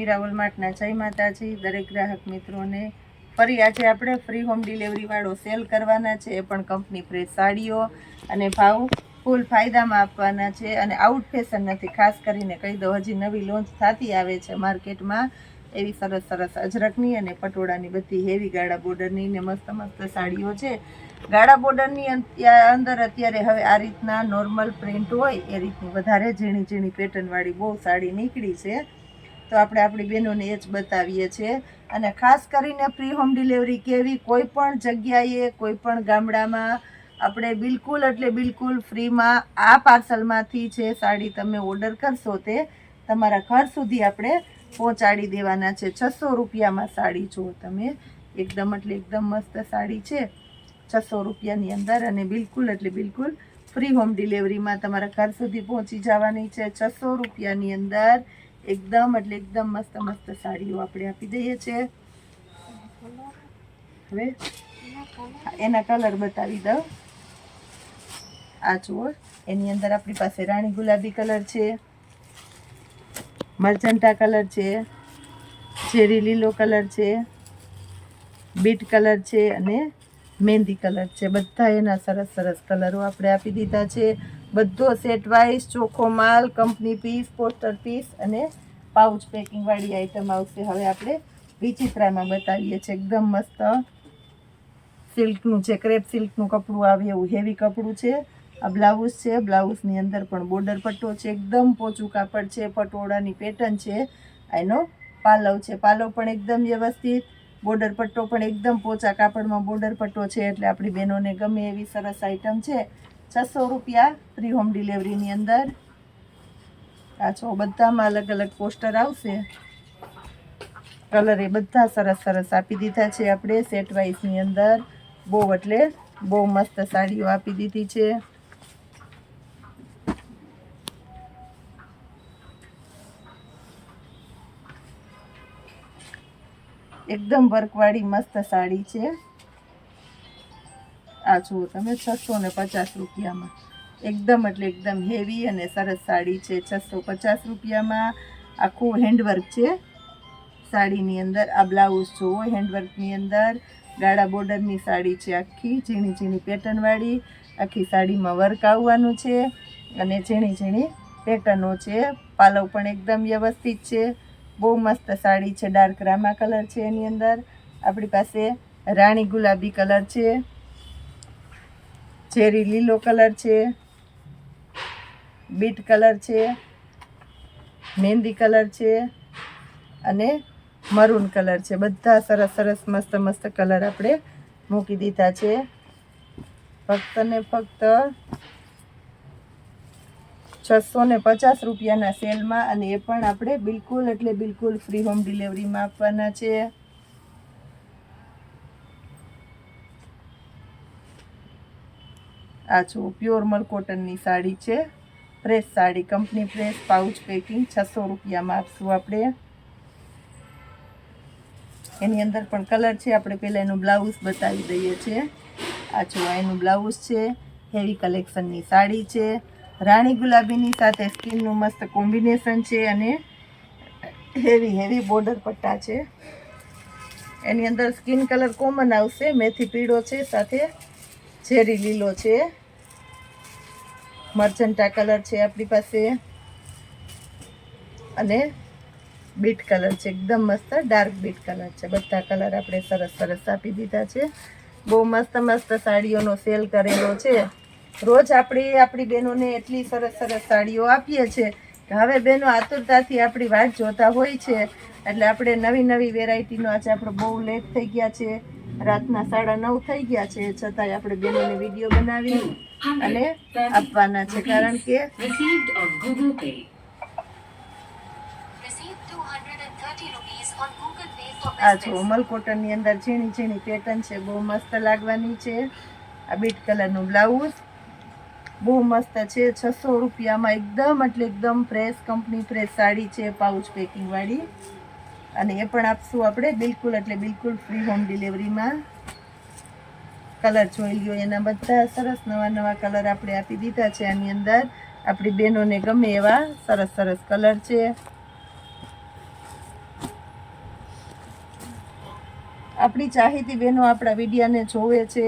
મીરા વોલમાર્ટના જય માતાજી દરેક ગ્રાહક મિત્રોને ફરી આજે આપણે ફ્રી હોમ ડિલિવરી વાળો સેલ કરવાના છે, એ પણ કંપની પ્રેસ સાડીઓ અને ભાવ ફૂલ ફાયદામાં આપવાના છે અને આઉટ ફેશન નથી. ખાસ કરીને કહી દો, હજી નવી લોન્ચ થતી આવે છે માર્કેટમાં એવી સરસ સરસ અજરકની અને પટોળાની બધી હેવી ગાળા બોર્ડરની ને મસ્ત મસ્ત સાડીઓ છે. ગાળા બોર્ડરની અંદર અત્યારે હવે આ રીતના નોર્મલ પ્રિન્ટ હોય એ રીતની વધારે ઝીણી ઝીણી પેટર્નવાળી બહુ સાડી નીકળી છે, તો આપણે આપણી બહેનોને એ જ બતાવીએ છીએ. અને ખાસ કરીને ફ્રી હોમ ડિલિવરી કેવી કોઈ પણ જગ્યાએ કોઈ પણ ગામડામાં આપણે બિલકુલ એટલે બિલકુલ ફ્રીમાં આ પાર્સલમાંથી છે સાડી તમે ઓર્ડર કરશો તે તમારા ઘર સુધી આપણે પહોંચાડી દેવાના છે. 600 રૂપિયામાં સાડી જુઓ તમે, એકદમ એટલે એકદમ મસ્ત સાડી છે 600 રૂપિયાની અંદર અને બિલકુલ એટલે બિલકુલ ફ્રી હોમ ડિલિવરીમાં તમારા ઘર સુધી પહોંચી જવાની છે. 600 રૂપિયાની અંદર એકદમ એટલે એકદમ મસ્ત મસ્ત સાડીઓ આપણે આપી દઈએ છીએ. હવે એના કલર બતાવી દઉં. આ જુઓ, એની અંદર આપણી પાસે રાણી ગુલાબી કલર છે, મરચંટા કલર છે, ચેરી લીલો કલર છે, બીટ કલર છે અને મહેંદી કલર છે. બધા એના સરસ સરસ કલરો આપણે આપી દીધા છે. બધો સેટ વાઇઝ ચોખ્ખો માલ, કંપની પીસ, પોસ્ટર પીસ અને પાઉચ પેકિંગ વાળી આઈટમ આવશે. હવે આપણે વિચિત્રામાં બતાવીએ છીએ. એકદમ મસ્ત સિલ્કનું છે, ક્રેપ સિલ્કનું કપડું આવે એવું હેવી કપડું છે. આ બ્લાઉઝ છે, બ્લાઉઝની અંદર પણ બોર્ડર પટ્ટો છે, એકદમ પોચું કાપડ છે, પટોળાની પેટર્ન છે. એનો પાલવ છે, પાલવ પણ એકદમ વ્યવસ્થિત, બોર્ડર પટ્ટો પણ એકદમ પોચા કાપડમાં બોર્ડર પટ્ટો છે, એટલે આપણી બહેનોને ગમે એવી સરસ આઈટમ છે. 600 રૂપિયા ફ્રી હોમ ડિલિવરીની અંદર. આ છો બધામાં અલગ અલગ પોસ્ટર આવશે, કલર એ બધા સરસ સરસ આપી દીધા છે આપણે સેટ વાઇઝની અંદર. બહુ એટલે બહુ મસ્ત સાડીઓ આપી દીધી છે. એકદમ વર્કવાળી મસ્ત સાડી છે. આ જુઓ તમે, 650 રૂપિયામાં એકદમ એટલે એકદમ હેવી અને સરસ સાડી છે. 650 રૂપિયામાં આખું હેન્ડવર્ક છે સાડીની અંદર. આ બ્લાઉઝ જુઓ, હેન્ડવર્કની અંદર ગાળા બોર્ડરની સાડી છે, આખી ઝીણી ઝીણી પેટર્નવાળી. આખી સાડીમાં વર્ક આવવાનું છે અને ઝીણી ઝીણી પેટર્નો છે. પાલવ પણ એકદમ વ્યવસ્થિત છે. બહુ મસ્ત સાડી છે. ડાર્ક રામા કલર છે એની અંદર. આપણી પાસે રાણી ગુલાબી કલર છે, ચેરી લીલો કલર છે, બીટ કલર છે, મહેંદી કલર છે અને મરૂન કલર છે. બધા સરસ સરસ મસ્ત મસ્ત કલર આપણે મૂકી દીધા છે. ફક્ત ને ફક્ત 650 રૂપિયાના સેલમાં, અને એ પણ આપણે બિલકુલ એટલે બિલકુલ ફ્રી હોમ ડિલિવરીમાં આપવાના છે. આ જો પ્યોર મલ કોટનની સાડી છે, press sari, company press, pouch packing. 600 રૂપિયામાં આપશું આપણે. એની અંદર પણ કલર છે. આપણે પહેલાં એનું બ્લાઉઝ બતાવી દઈએ છીએ. આ જો એનું બ્લાઉઝ છે, હેવી કલેક્શનની સાડી છે. રાણી ગુલાબીની સાથે સ્કીનનું મસ્ત કોમ્બિનેશન છે અને હેવી હેવી બોર્ડર પટ્ટા છે. એની અંદર સ્કિન કલર કોમન આવશે, મેથી પીળો છે, સાથે ચેરી લીલો છે, મરચંટા કલર છે આપણી પાસે અને બીટ કલર છે. એકદમ મસ્ત ડાર્ક બીટ કલર છે. બધા કલર આપણે સરસ સરસ આપી દીધા છે. બહુ મસ્ત મસ્ત સાડીઓનો સેલ કરેલો છે. રોજ આપણી બહેનોને એટલી સરસ સરસ સાડીઓ આપીએ છીએ કે હવે બહેનો આતુરતાથી આપણી વાટ જોતા હોય છે. એટલે આપણે નવી નવી વેરાયટીનો આજે આપણે બહુ લેટ થઈ ગયા છે, રાતના 9:30 થઈ ગયા છે, છતાંય આપણે બહેનોને વિડીયો બનાવી અને આપવાના છે. કારણ કે આ જો મલકોટનની અંદર ઝીણી ઝીણી પેટર્ન છે, બહુ મસ્ત લાગવાની છે. આ બીટ કલરનું બ્લાઉઝ બહુ મસ્ત છે. 600 રૂપિયામાં એકદમ એટલે એકદમ ફ્રેશ કંપની ફ્રેશ સાડી છે, પાઉચ પેકિંગ વાળી. અને એ પણ આપશું આપણે બિલકુલ એટલે બિલકુલ ફ્રી હોમ ડિલિવરીમાં. કલર જોઈ લ્યો, એના બધા સરસ નવા નવા કલર આપણે આપી દીધા છે. આની અંદર આપણી બહેનોને ગમે એવા સરસ સરસ કલર છે. આપણી ચાહીતી બહેનો આપણા વિડીયાને જોવે છે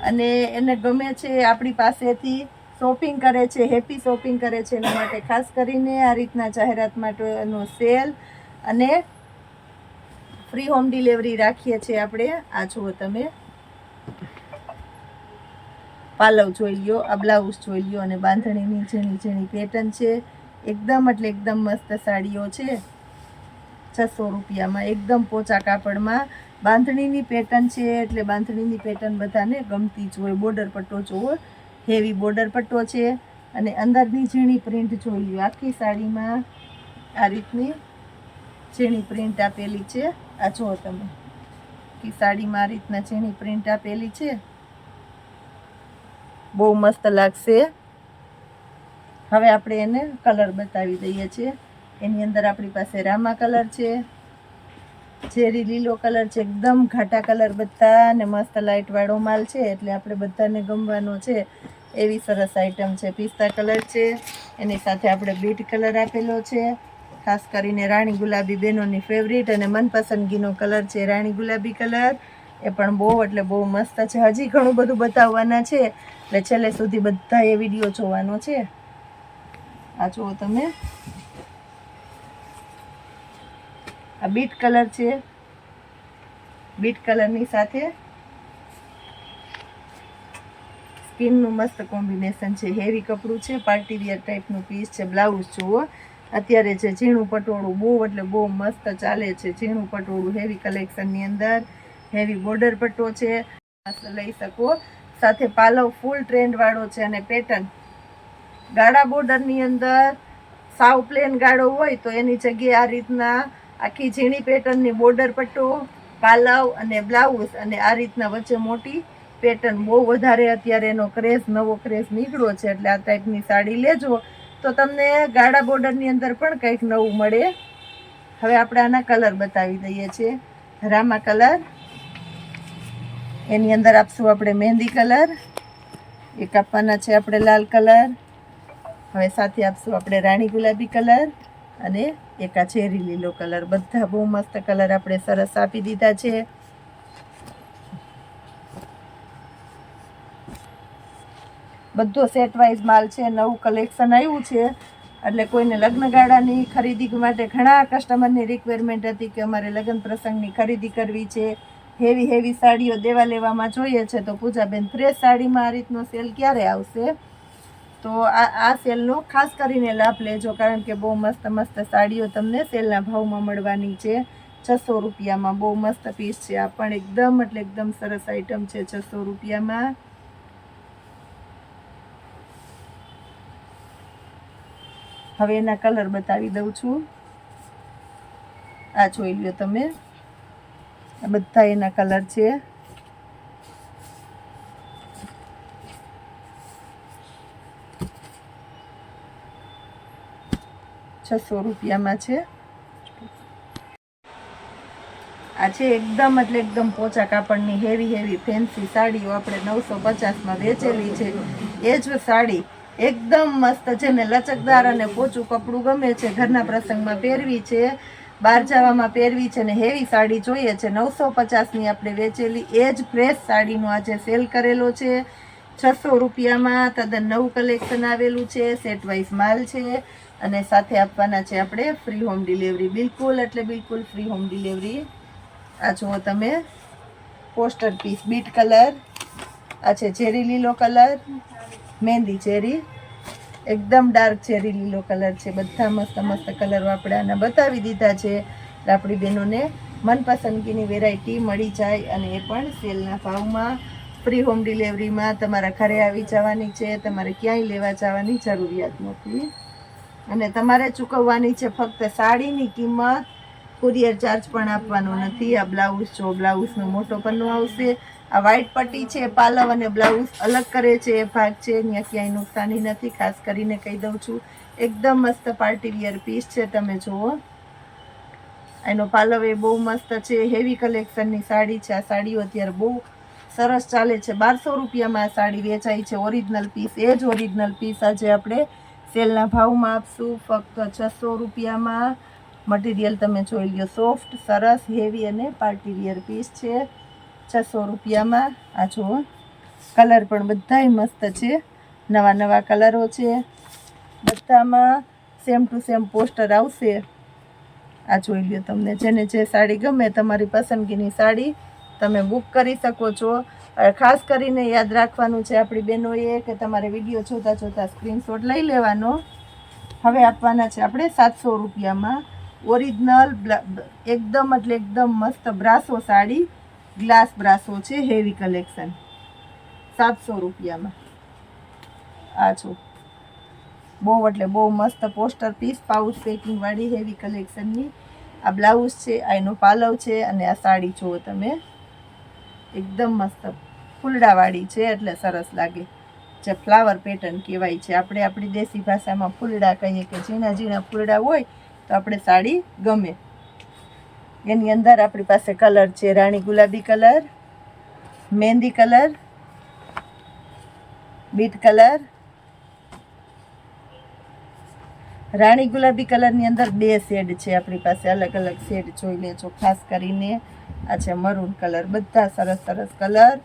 અને એને ગમે છે, આપણી પાસેથી શોપિંગ કરે છે, હેપી શોપિંગ કરે છે. એના માટે ખાસ કરીને આ રીતના જાહેરાત માટેનો સેલ અને ફ્રી હોમ ડિલિવરી રાખીએ છીએ આપણે. આ જુઓ તમે, પાલવ જોઈ લ્યો, આ બ્લાઉઝ જોઈ લ્યો અને બાંધણીની ઝીણી ઝીણી પેટર્ન છે. એકદમ એટલે એકદમ મસ્ત સાડીઓ છે. 600 રૂપિયામાં એકદમ પોચા કાપડમાં બાંધણીની પેટર્ન છે. એટલે બાંધણીની પેટર્ન બધાને ગમતી જ હોય. બોર્ડર પટ્ટો જોવો, હેવી બોર્ડર પટ્ટો છે અને અંદરની ઝીણી પ્રિન્ટ જોઈ લ્યો. આખી સાડીમાં આ રીતની ઝીણી પ્રિન્ટ આપેલી છે. આ જુઓ તમે, કે સાડીમાં આ રીતના ઝીણી પ્રિન્ટ આપેલી છે. બહુ મસ્ત લાગશે. હવે આપણે એને કલર બતાવી દઈએ છીએ. એની અંદર આપણી પાસે રામા કલર છે, ઝેરી લીલો કલર છે, એકદમ ઘાટા કલર બધા અને મસ્ત લાઇટ વાળો માલ છે. એટલે આપણે બધાને ગમવાનો છે એવી સરસ આઈટમ છે. પિસ્તા કલર છે, એની સાથે આપણે બીટ કલર આપેલો છે. ખાસ કરીને રાણી ગુલાબી બહેનોની ફેવરિટ અને મનપસંદગીનો કલર છે રાણી ગુલાબી કલર. એ પણ બહુ એટલે બહુ મસ્ત છે. હજી ઘણું બધું બતાવવાના છે એટલે છેલ્લે સુધી બધા એ વિડીયો જોવાનો છે. આ જુઓ તમે, આ બીટ કલર છે. બીટ કલરની સાથે સ્કિનનું મસ્ત કોમ્બિનેશન છે. હેવી કપડું છે, પાર્ટી વિયર ટાઈપનું પીસ છે. બ્લાઉઝ જુઓ, અત્યારે છે ઝીણું પટોળું બહુ એટલે બહુ મસ્ત ચાલે છે. ઝીણું પટોળું હેવી કલેક્શનની અંદર હેવી બોર્ડર પટ્ટો છે, લઈ શકો. સાથે પાલવ ફૂલ ટ્રેન્ડ વાળો છે અને પેટર્ન ગાળા બોર્ડરની અંદર સાવ પ્લેન ગાળો હોય તો એની જગ્યાએ આ રીતના આખી ઝીણી પેટર્નની બોર્ડર પટ્ટો, પાલવ અને બ્લાઉઝ અને આ રીતના વચ્ચે મોટી પેટર્ન. બહુ વધારે અત્યારે એનો ક્રેઝ, નવો ક્રેઝ નીકળ્યો છે. એટલે આ ટાઈપની સાડી લેજો તો તમને ગાળા બોર્ડરની અંદર પણ કંઈક નવું મળે. હવે આપણે આના કલર બતાવી દઈએ છીએ. રામા કલર, એની અંદર આપશું આપણે મહેંદી કલર, એક આપવાના છે આપણે લાલ કલર. હવે સાથે આપશું આપણે રાણી ગુલાબી કલર અને એક આ ચેરી લીલો કલર. બધા બહુ મસ્ત કલર આપણે સરસ આપી દીધા છે. બધો સેટ વાઇઝ માલ છે, નવું કલેક્શન આવ્યું છે. એટલે કોઈને લગ્નગાળાની ખરીદી માટે ઘણા કસ્ટમરની રિક્વાયરમેન્ટ હતી કે અમારે લગ્ન પ્રસંગની ખરીદી કરવી છે, હેવી હેવી સાડીઓ દેવા લેવામાં જોઈએ છે. તો પૂજાબેન ફ્રેશ સાડીમાં આ રીતનો સેલ ક્યારે આવશે? તો આ સેલનો ખાસ કરીને લાભ લેજો, કારણ કે બહુ મસ્ત મસ્ત સાડીઓ તમને સેલના ભાવમાં મળવાની છે. 600 રૂપિયામાં બહુ મસ્ત પીસ છે. આ પણ એકદમ એટલે એકદમ સરસ આઈટમ છે 600 રૂપિયામાં. હવે એના કલર બતાવી દઉં છું. આ જોઈ લો તમે, આ બધા એના કલર છે. ₹600 છે. આ છે એકદમ એટલે એકદમ પોચા કાપડની હેવી હેવી ફેન્સી સાડીઓ આપણે 950માં વેચેલી છે. એ જ સાડી એકદમ મસ્ત છે ને, લચકદાર અને પોચું કપડું ગમે છે, ઘરના પ્રસંગમાં પહેરવી છે, બહાર જવામાં પહેરવી છે ને હેવી સાડી જોઈએ છે. 950ની આપણે વેચેલી એ જ ફ્રેશ સાડીનો આજે સેલ કરેલો છે 600 રૂપિયામાં. તદ્દન નવું કલેક્શન આવેલું છે, સેટ વાઇઝ માલ છે અને સાથે આપવાના છે આપણે ફ્રી હોમ ડિલિવરી. બિલકુલ એટલે બિલકુલ ફ્રી હોમ ડિલિવરી. આ જુઓ તમે, પોસ્ટર પીસ બીટ કલર, આ છે ચેરી લીલો કલર, મહેંદી ચેરી, એકદમ ડાર્ક ચેરી લીલો કલર છે. બધા મસ્ત મસ્ત કલરો આપણે આના બતાવી દીધા છે. આપણી બહેનોને મનપસંદગીની વેરાયટી મળી જાય અને એ પણ સેલના ભાવમાં. ફ્રી હોમ ડિલિવરીમાં તમારા ઘરે આવી જવાની છે, તમારે ક્યાંય લેવા જવાની જરૂરિયાત નથી અને તમારે ચૂકવવાની છે ફક્ત સાડીની કિંમત. કુરિયર ચાર્જ પણ આપવાનો નથી. આ બ્લાઉઝ જો, બ્લાઉઝનો મોટો પન્નો આવશે. આ વ્હાઈટ પટ્ટી છે, પાલવ અને બ્લાઉઝ અલગ કરે છે એ ભાગ છે, ત્યાં ક્યાંય નુકસાની નથી. ખાસ કરીને કહી દઉં છું, એકદમ મસ્ત પાર્ટી વિયર પીસ છે. તમે જુઓ, એનો પાલવ એ બહુ મસ્ત છે. હેવી કલેક્શનની સાડી છે. આ સાડીઓ અત્યારે બહુ સરસ ચાલે છે. 1200 રૂપિયામાં આ સાડી વેચાય છે. ઓરિજિનલ પીસ, એ જ ઓરિજિનલ પીસ આજે આપણે સેલના ભાવમાં આપશું ફક્ત 600 રૂપિયામાં. મટીરિયલ તમે જોઈ લો, સોફ્ટ, સરસ, હેવી અને પાર્ટી વિયર પીસ છે 600 રૂપિયામાં. આ જુઓ, કલર પણ બધાય મસ્ત છે, નવા નવા કલરો છે, બધામાં સેમ ટુ સેમ પોસ્ટર આવશે. આ જોઈ લો, તમને જેને જે સાડી ગમે તમારી પસંદગીની સાડી તમે બુક કરી શકો છો. ખાસ કરીને યાદ રાખવાનું છે આપણી બહેનોએ કે તમારે વિડીયો જોતાં જોતાં સ્ક્રીનશોટ લઈ લેવાનો. હવે આપવાના છે આપણે 700 રૂપિયામાં ઓરિજિનલ એકદમ એટલે એકદમ મસ્ત બ્રાસો સાડી, ગ્લાસ બ્રાસો છે, હેવી કલેક્શન 700 રૂપિયામાં. આ છો, બહુ એટલે બહુ મસ્ત પોસ્ટર પીસ, પાઉચ પેકિંગ વાળી હેવી કલેક્શનની. આ બ્લાઉઝ છે, આ એનો પાલવ છે, અને આ સાડી જુઓ તમે, એકદમ મસ્ત ફૂલડાવાળી છે, એટલે સરસ લાગે. જે ફ્લાવર પેટર્ન કહેવાય છે, આપણે આપણી દેશી ભાષામાં ફૂલડા કહીએ, કે ઝીણા ઝીણા ફૂલડા હોય તો આપણે સાડી ગમે. એની અંદર આપણી પાસે કલર છે રાણી ગુલાબી કલર, મહેંદી કલર, બીટ કલર. રાણી ગુલાબી કલરની અંદર 2 શેડ છે આપણી પાસે, અલગ અલગ શેડ જોઈ લેજો ખાસ કરીને. આ છે મરૂન કલર. બધા સરસ સરસ કલર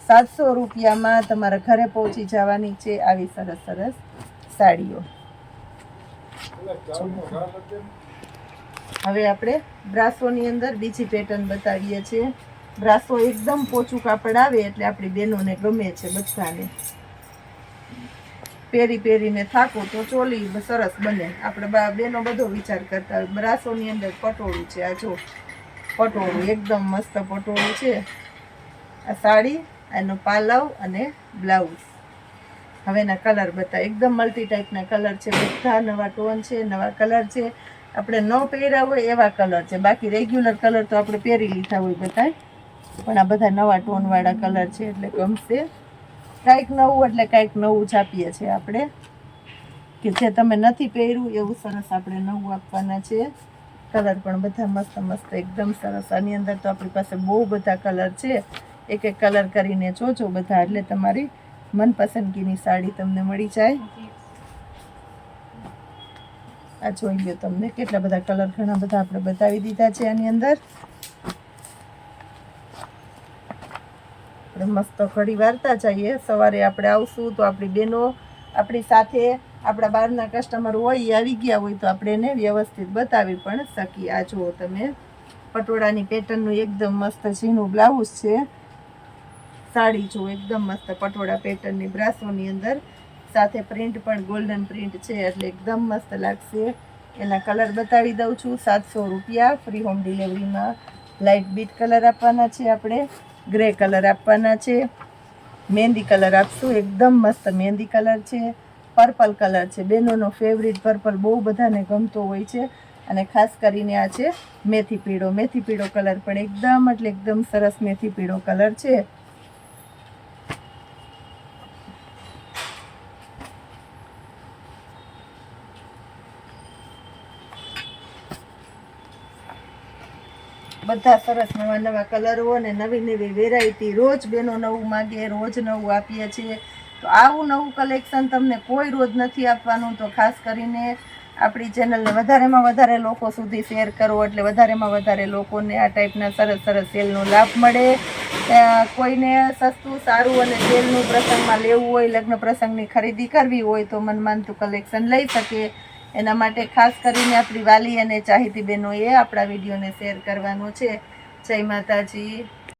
700 રૂપિયામાં તમારા ઘરે પહોંચી જવાની છે આવી સરસ સરસ સાડીઓ. હવે આપણે બ્રાસોની અંદર બીજી પેટર્ન બતાવીએ છીએ. બ્રાસો એકદમ પોચું કાપડ આવે એટલે આપણી બહેનોને ગમે છે બધાને. પહેરીને થાકો તો ચોલી સરસ બને. આપણે બેનો બધો વિચાર કરતા હોય. બ્રાસોની અંદર પટોળું છે, આ જો પટોળું એકદમ મસ્ત પટોળું છે. આ સાડી, એનો પાલવ અને બ્લાઉઝ. હવે એના કલર બતા, એકદમ મલ્ટી ટાઈપના કલર છે, બધા નવા ટોન છે, નવા કલર છે. આપણે ન પહેર્યા હોય એવા કલર છે, બાકી રેગ્યુલર કલર તો આપણે પહેરી લીધા હોય બધાય, પણ આ બધા નવા ટોનવાળા કલર છે એટલે ગમશે. કાંઈક નવું એટલે કાંઈક નવું છાપીએ છીએ આપણે, કે જે તમે નથી પહેર્યું એવું સરસ આપણે નવું આપવાના છે. કલર પણ બધા મસ્ત મસ્ત એકદમ સરસ. આની અંદર તો આપણી પાસે બહુ બધા કલર છે, એક એક કલર કરીને જોજો બધા, એટલે તમારી મનપસંદગીની સાડી તમને મળી જાય. આ જોઈ લો, તમને કેટલા બધા કલર ઘણા બધા આપણે બતાવી દીધા છે. આની અંદર આપણે મસ્ત ઘડી વારતા જઈએ. સવારે આપણે આવશું તો આપણી બહેનો આપણી સાથે, આપણા બહારના કસ્ટમર હોય એ આવી ગયા હોય તો આપણે એને વ્યવસ્થિત બતાવી પણ શકીએ. આ જુઓ તમે, પટોળાની પેટર્નનું એકદમ મસ્ત ઝીણું બ્લાઉઝ છે. સાડી જુઓ, એકદમ મસ્ત પટોળા પેટર્નની બ્રાસોની અંદર, સાથે પ્રિન્ટ પણ ગોલ્ડન પ્રિન્ટ છે, એટલે એકદમ મસ્ત લાગશે. એના કલર બતાવી દઉં છું. 700 રૂપિયા, ફ્રી હોમ ડિલિવરીમાં. લાઇટ બીટ કલર આપવાના છે આપણે, ગ્રે કલર આપવાના છે, મહેંદી કલર આપશું, એકદમ મસ્ત મહેંદી કલર છે, પર્પલ કલર છે. બહેનોનો ફેવરિટ પર્પલ બહુ બધાને ગમતો હોય છે. અને ખાસ કરીને આ છે મેથી પીળો. મેથી પીળો કલર પણ એકદમ એટલે એકદમ સરસ મેથી પીળો કલર છે. બધા સરસ નવા નવા કલરો અને નવી નવી વેરાયટી. રોજ બેનો નવું માગે, રોજ નવું આપીએ છીએ. તો આવું નવું કલેક્શન તમને કોઈ રોજ નથી આપવાનું. તો ખાસ કરીને આપણી ચેનલને વધારેમાં વધારે લોકો સુધી શેર કરો, એટલે વધારેમાં વધારે લોકોને આ ટાઈપના સરસ સરસ સેલનો લાભ મળે. કોઈને સસ્તું સારું અને સેલનું પ્રસંગમાં લેવું હોય, લગ્ન પ્રસંગની ખરીદી કરવી હોય તો મનમાનતું કલેક્શન લઈ શકે. એના માટે ખાસ કરીને આપણી વાલી અને ચાહીતી બહેનોએ આપણા વિડીયોને શેર કરવાનો છે. જય માતાજી.